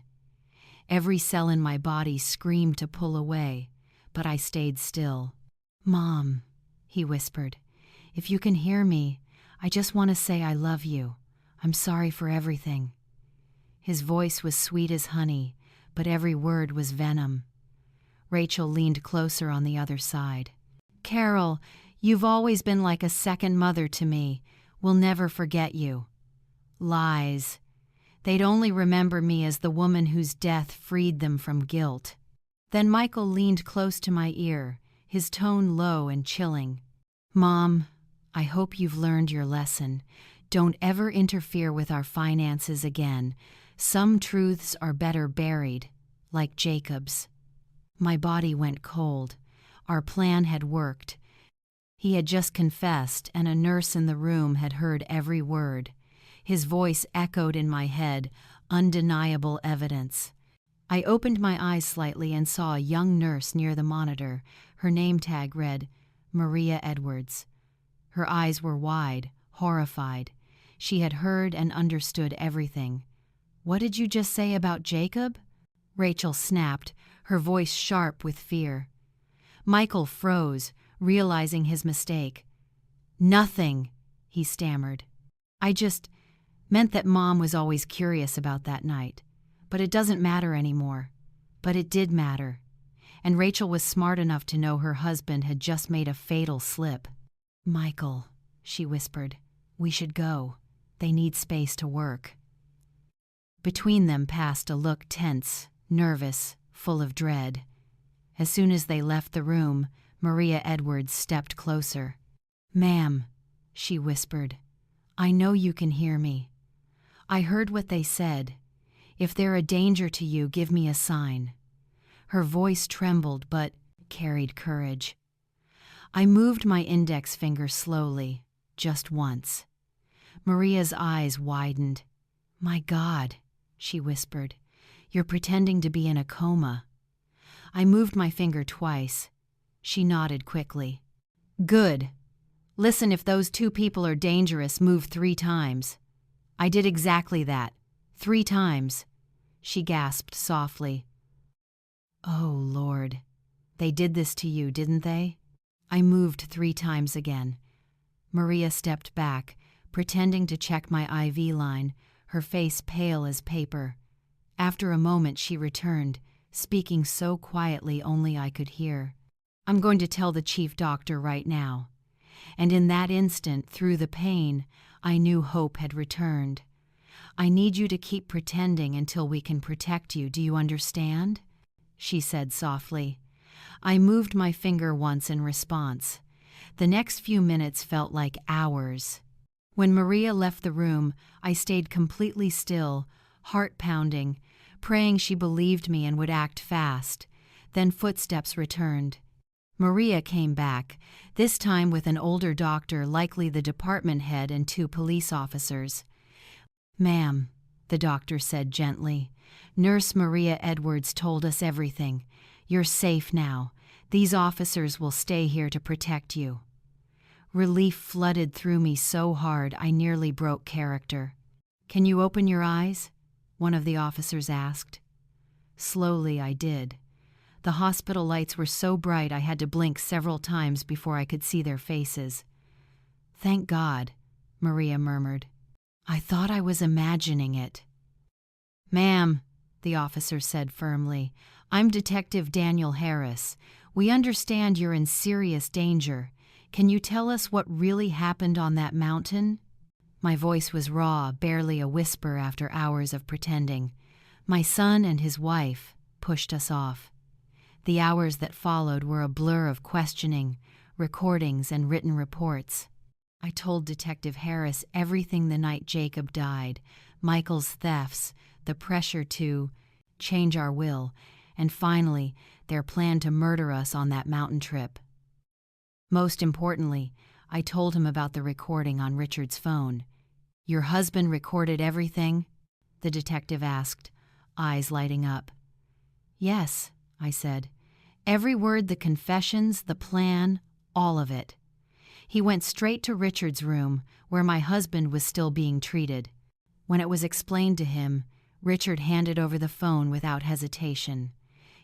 Every cell in my body screamed to pull away, but I stayed still. "Mom," he whispered, "if you can hear me, I just want to say I love you. I'm sorry for everything." His voice was sweet as honey, but every word was venom. Rachel leaned closer on the other side. "Carol, you've always been like a second mother to me. We'll never forget you." Lies. They'd only remember me as the woman whose death freed them from guilt. Then Michael leaned close to my ear, his tone low and chilling. "Mom, I hope you've learned your lesson. Don't ever interfere with our finances again. Some truths are better buried, like Jacob's." My body went cold. Our plan had worked. He had just confessed, and a nurse in the room had heard every word. His voice echoed in my head, undeniable evidence. I opened my eyes slightly and saw a young nurse near the monitor. Her name tag read, Maria Edwards. Her eyes were wide, horrified. She had heard and understood everything. "What did you just say about Jacob?" Rachel snapped, her voice sharp with fear. Michael froze, realizing his mistake. "Nothing," he stammered. "I just meant that Mom was always curious about that night. But it doesn't matter anymore." But it did matter. And Rachel was smart enough to know her husband had just made a fatal slip. "Michael," she whispered, "we should go. They need space to work." Between them passed a look tense, nervous, full of dread. As soon as they left the room, Maria Edwards stepped closer. "Ma'am," she whispered, "I know you can hear me. I heard what they said. If they're a danger to you, give me a sign." Her voice trembled but carried courage. I moved my index finger slowly, just once. Maria's eyes widened. "My God," she whispered, "you're pretending to be in a coma." I moved my finger twice. She nodded quickly. "Good. Listen, if those two people are dangerous, move 3 times. I did exactly that. 3 times. She gasped softly. "Oh, Lord. They did this to you, didn't they?" I moved 3 times again. Maria stepped back, pretending to check my IV line, her face pale as paper. After a moment she returned, speaking so quietly only I could hear. "I'm going to tell the chief doctor right now." And in that instant, through the pain, I knew hope had returned. "I need you to keep pretending until we can protect you, do you understand?" she said softly. I moved my finger once in response. The next few minutes felt like hours. When Maria left the room, I stayed completely still, heart pounding, praying she believed me and would act fast. Then footsteps returned. Maria came back, this time with an older doctor, likely the department head, and 2 police officers. "Ma'am," the doctor said gently, "Nurse Maria Edwards told us everything. You're safe now. These officers will stay here to protect you." Relief flooded through me so hard I nearly broke character. "Can you open your eyes?" one of the officers asked. Slowly I did. The hospital lights were so bright I had to blink several times before I could see their faces. "Thank God," Maria murmured. "I thought I was imagining it." "Ma'am," the officer said firmly, I'm Detective Daniel Harris. We understand you're in serious danger. Can you tell us what really happened on that mountain?" My voice was raw, barely a whisper after hours of pretending. My son and his wife pushed us off. The hours that followed were a blur of questioning, recordings, and written reports. I told Detective Harris everything the night Jacob died, Michael's thefts, the pressure to change our will, and finally, their plan to murder us on that mountain trip. Most importantly, I told him about the recording on Richard's phone. "Your husband recorded everything?" the detective asked, eyes lighting up. "Yes," I said. "Every word, the confessions, the plan, all of it." He went straight to Richard's room, where my husband was still being treated. When it was explained to him, Richard handed over the phone without hesitation.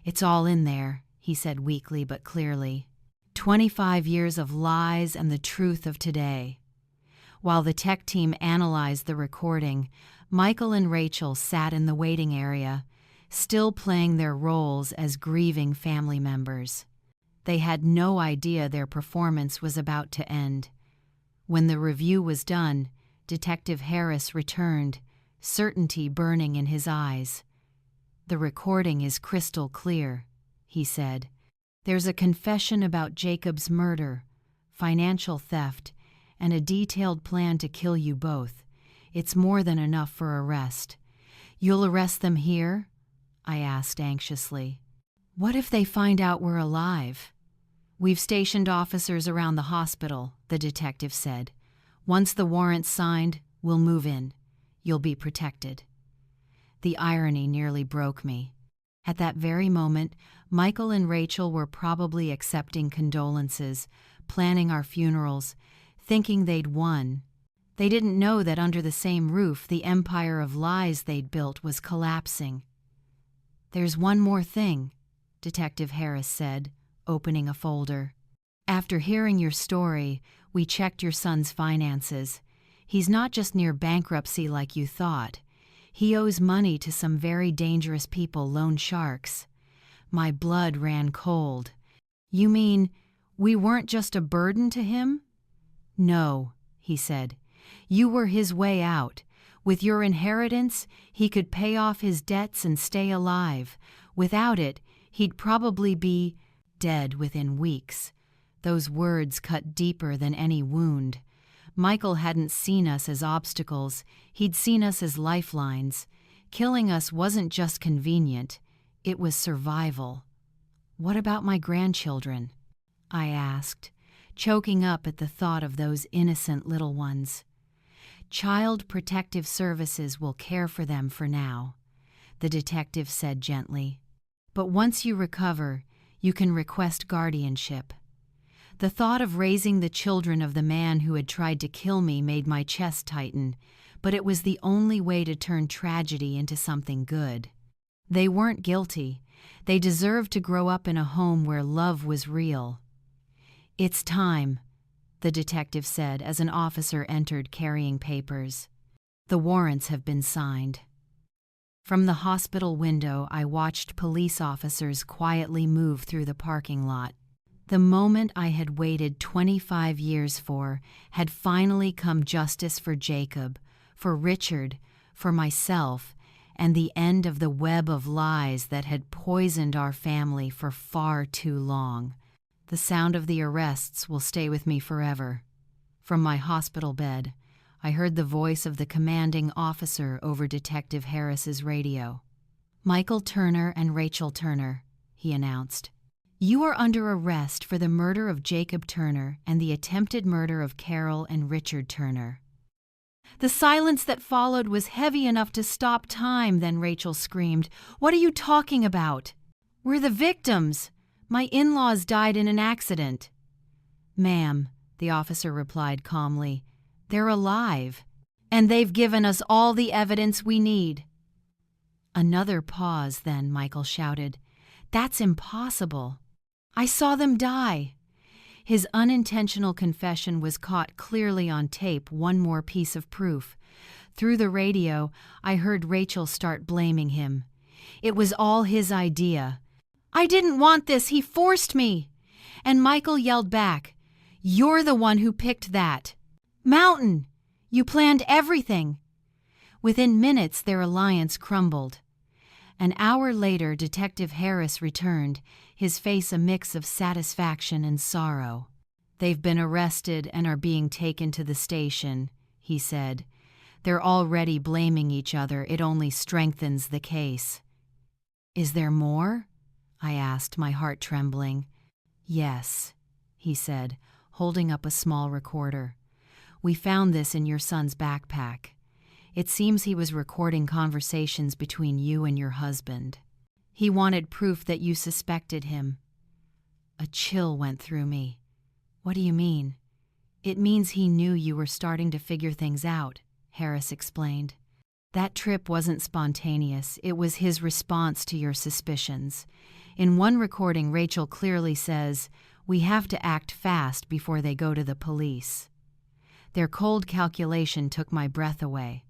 "It's all in there," he said weakly but clearly. 25 years of lies and the truth of today. While the tech team analyzed the recording, Michael and Rachel sat in the waiting area, still playing their roles as grieving family members. They had no idea their performance was about to end. When the review was done, Detective Harris returned, certainty burning in his eyes. "The recording is crystal clear," he said. "There's a confession about Jacob's murder, financial theft, and a detailed plan to kill you both. It's more than enough for arrest." "You'll arrest them here?" I asked anxiously. "What if they find out we're alive?" "We've stationed officers around the hospital," the detective said. "Once the warrant's signed, we'll move in. You'll be protected." The irony nearly broke me. At that very moment, Michael and Rachel were probably accepting condolences, planning our funerals, thinking they'd won. They didn't know that under the same roof, the empire of lies they'd built was collapsing. "There's one more thing," Detective Harris said, opening a folder. "After hearing your story, we checked your son's finances. He's not just near bankruptcy like you thought. He owes money to some very dangerous people, loan sharks." My blood ran cold. "You mean we weren't just a burden to him?" "No," he said. "You were his way out. With your inheritance, he could pay off his debts and stay alive. Without it, he'd probably be dead within weeks." Those words cut deeper than any wound. Michael hadn't seen us as obstacles, he'd seen us as lifelines. Killing us wasn't just convenient, it was survival. "What about my grandchildren?" I asked, choking up at the thought of those innocent little ones. "Child Protective Services will care for them for now," the detective said gently. "But once you recover, you can request guardianship." The thought of raising the children of the man who had tried to kill me made my chest tighten, but it was the only way to turn tragedy into something good. They weren't guilty. They deserved to grow up in a home where love was real. "It's time," the detective said as an officer entered carrying papers. "The warrants have been signed." From the hospital window, I watched police officers quietly move through the parking lot. The moment I had waited 25 years for had finally come. Justice for Jacob, for Richard, for myself, and the end of the web of lies that had poisoned our family for far too long. The sound of the arrests will stay with me forever. From my hospital bed, I heard the voice of the commanding officer over Detective Harris's radio. "Michael Turner and Rachel Turner," he announced. "You are under arrest for the murder of Jacob Turner and the attempted murder of Carol and Richard Turner." The silence that followed was heavy enough to stop time. Then Rachel screamed, "What are you talking about?" "We're the victims. My in-laws died in an accident." "Ma'am," the officer replied calmly, "they're alive, and they've given us all the evidence we need." Another pause, then Michael shouted, "That's impossible. I saw them die." His unintentional confession was caught clearly on tape, one more piece of proof. Through the radio, I heard Rachel start blaming him. It was all his idea. "I didn't want this, he forced me." And Michael yelled back, "You're the one who picked that. Mountain, you planned everything." Within minutes, their alliance crumbled. An hour later, Detective Harris returned, his face a mix of satisfaction and sorrow. "They've been arrested and are being taken to the station," he said. "They're already blaming each other. It only strengthens the case." "Is there more?" I asked, my heart trembling. "Yes," he said, holding up a small recorder. "We found this in your son's backpack. It seems he was recording conversations between you and your husband. He wanted proof that you suspected him." A chill went through me. "What do you mean?" "It means he knew you were starting to figure things out," Harris explained. "That trip wasn't spontaneous. It was his response to your suspicions. In one recording, Rachel clearly says, 'We have to act fast before they go to the police.' Their cold calculation took my breath away.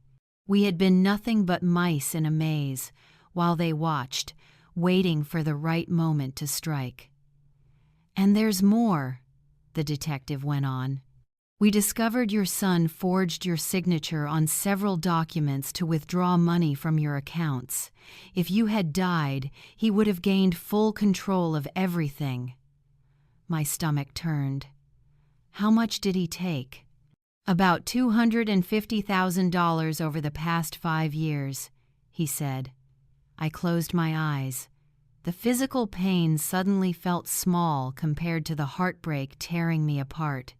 We had been nothing but mice in a maze, while they watched, waiting for the right moment to strike." "And there's more," the detective went on. "We discovered your son forged your signature on several documents to withdraw money from your accounts. If you had died, he would have gained full control of everything." My stomach turned. "How much did he take?" "About $250,000 over the past 5 years, he said. I closed my eyes. The physical pain suddenly felt small compared to the heartbreak tearing me apart.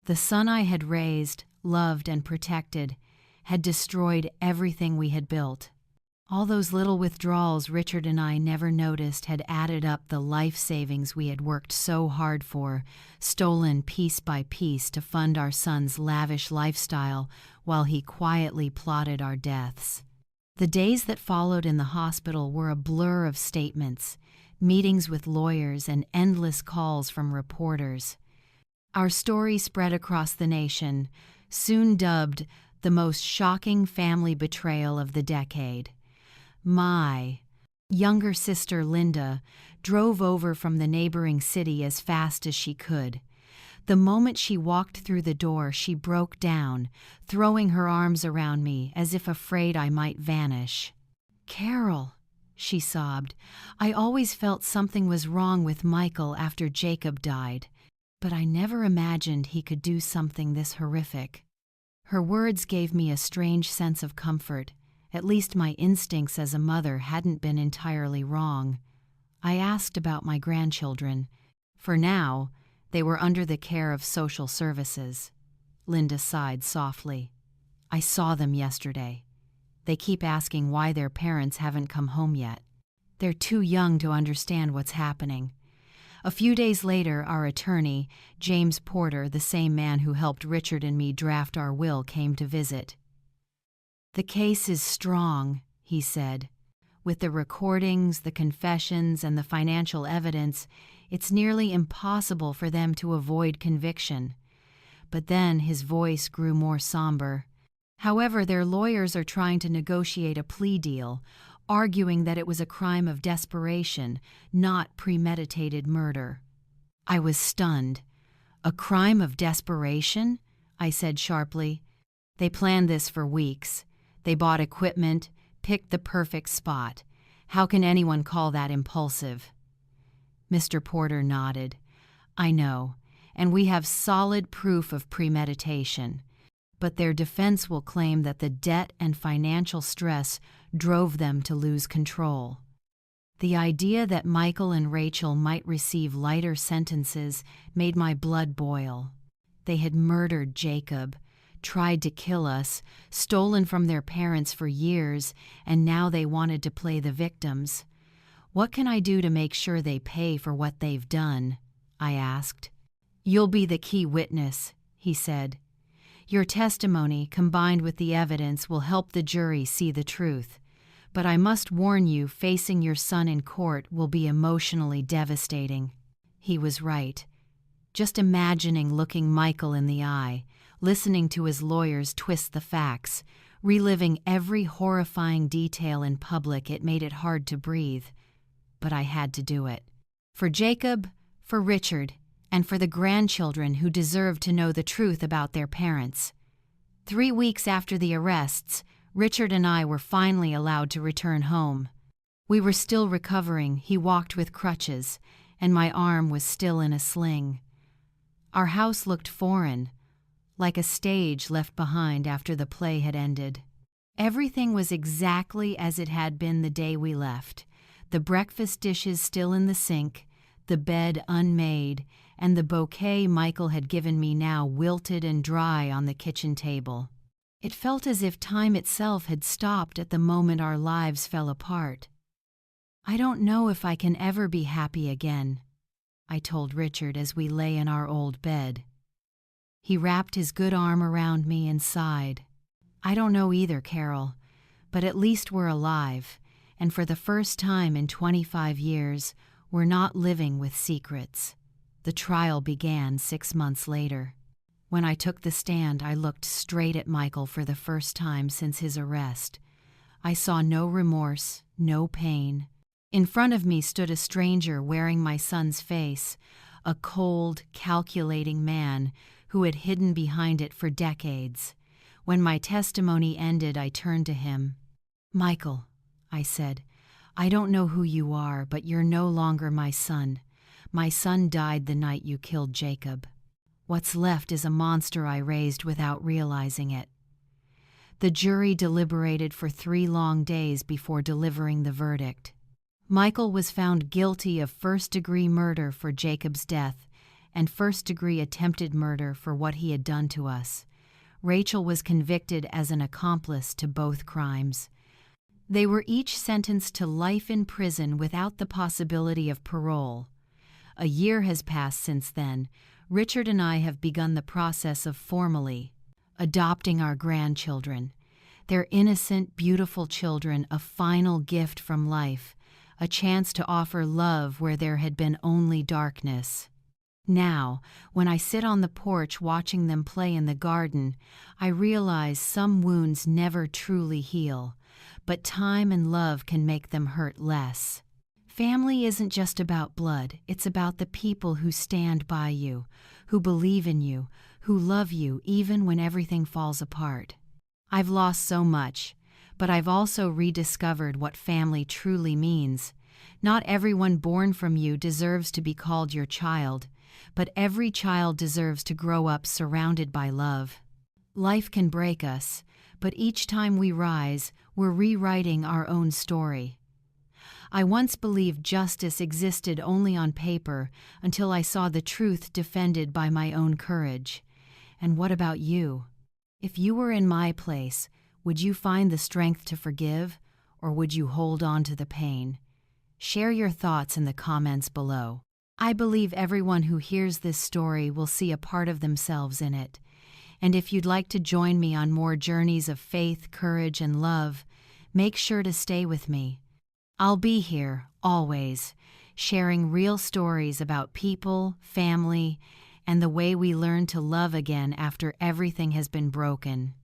The son I had raised, loved, and protected had destroyed everything we had built. All those little withdrawals Richard and I never noticed had added up the life savings we had worked so hard for, stolen piece by piece to fund our son's lavish lifestyle while he quietly plotted our deaths. The days that followed in the hospital were a blur of statements, meetings with lawyers, and endless calls from reporters. Our story spread across the nation, soon dubbed the most shocking family betrayal of the decade. My younger sister, Linda, drove over from the neighboring city as fast as she could. The moment she walked through the door, she broke down, throwing her arms around me as if afraid I might vanish. "Carol," she sobbed, "I always felt something was wrong with Michael after Jacob died, but I never imagined he could do something this horrific." Her words gave me a strange sense of comfort. At least my instincts as a mother hadn't been entirely wrong. I asked about my grandchildren. For now, they were under the care of social services. Linda sighed softly. "I saw them yesterday. They keep asking why their parents haven't come home yet. They're too young to understand what's happening." A few days later, our attorney, James Porter, the same man who helped Richard and me draft our will, came to visit. "The case is strong," he said. "With the recordings, the confessions, and the financial evidence, it's nearly impossible for them to avoid conviction." But then his voice grew more somber. "However, their lawyers are trying to negotiate a plea deal, arguing that it was a crime of desperation, not premeditated murder." I was stunned. "A crime of desperation?" I said sharply. "They planned this for weeks. They bought equipment, picked the perfect spot. How can anyone call that impulsive?" Mr. Porter nodded. "I know, and we have solid proof of premeditation. But their defense will claim that the debt and financial stress drove them to lose control." The idea that Michael and Rachel might receive lighter sentences made my blood boil. They had murdered Jacob, tried to kill us, stolen from their parents for years, and now they wanted to play the victims. "What can I do to make sure they pay for what they've done?" I asked. "You'll be the key witness," he said. "Your testimony, combined with the evidence, will help the jury see the truth. But I must warn you, facing your son in court will be emotionally devastating." He was right. Just imagining looking Michael in the eye, listening to his lawyers twist the facts, reliving every horrifying detail in public, it made it hard to breathe. but I had to do it. For Jacob, for Richard, and for the grandchildren who deserved to know the truth about their parents. 3 weeks after the arrests, Richard and I were finally allowed to return home. We were still recovering. He walked with crutches, and my arm was still in a sling. Our house looked foreign, like a stage left behind after the play had ended. Everything was exactly as it had been the day we left. The breakfast dishes still in the sink, the bed unmade, and the bouquet Michael had given me now wilted and dry on the kitchen table. It felt as if time itself had stopped at the moment our lives fell apart. "I don't know if I can ever be happy again," I told Richard as we lay in our old bed. He wrapped his good arm around me and sighed. "I don't know either, Carol, but at least we're alive, and for the first time in 25 years, we're not living with secrets." The trial began 6 months later. When I took the stand, I looked straight at Michael for the first time since his arrest. I saw no remorse, no pain. In front of me stood a stranger wearing my son's face, a cold, calculating man who had hidden behind it for decades. When my testimony ended, I turned to him. "Michael," I said, "I don't know who you are, but you're no longer my son. My son died the night you killed Jacob. What's left is a monster I raised without realizing it." The jury deliberated for 3 long days before delivering the verdict. Michael was found guilty of first-degree murder for Jacob's death and first-degree attempted murder for what he had done to us. Rachel was convicted as an accomplice to both crimes. They were each sentenced to life in prison without the possibility of parole. A year has passed since then. Richard and I have begun the process of formally adopting our grandchildren. They're innocent, beautiful children, a final gift from life, a chance to offer love where there had been only darkness. Now, when I sit on the porch watching them play in the garden, I realize some wounds never truly heal, but time and love can make them hurt less. Family isn't just about blood, it's about the people who stand by you, who believe in you, who love you even when everything falls apart. I've lost so much, but I've also rediscovered what family truly means. Not everyone born from you deserves to be called your child, but every child deserves to grow up surrounded by love. Life can break us, but each time we rise, we're rewriting our own story. I once believed justice existed only on paper until I saw the truth defended by my own courage. And what about you? If you were in my place, would you find the strength to forgive, or would you hold on to the pain? Share your thoughts in the comments below. I believe everyone who hears this story will see a part of themselves in it. And if you'd like to join me on more journeys of faith, courage, and love, make sure to stay with me. I'll be here, always, sharing real stories about people, family, and the way we learn to love again after everything has been broken.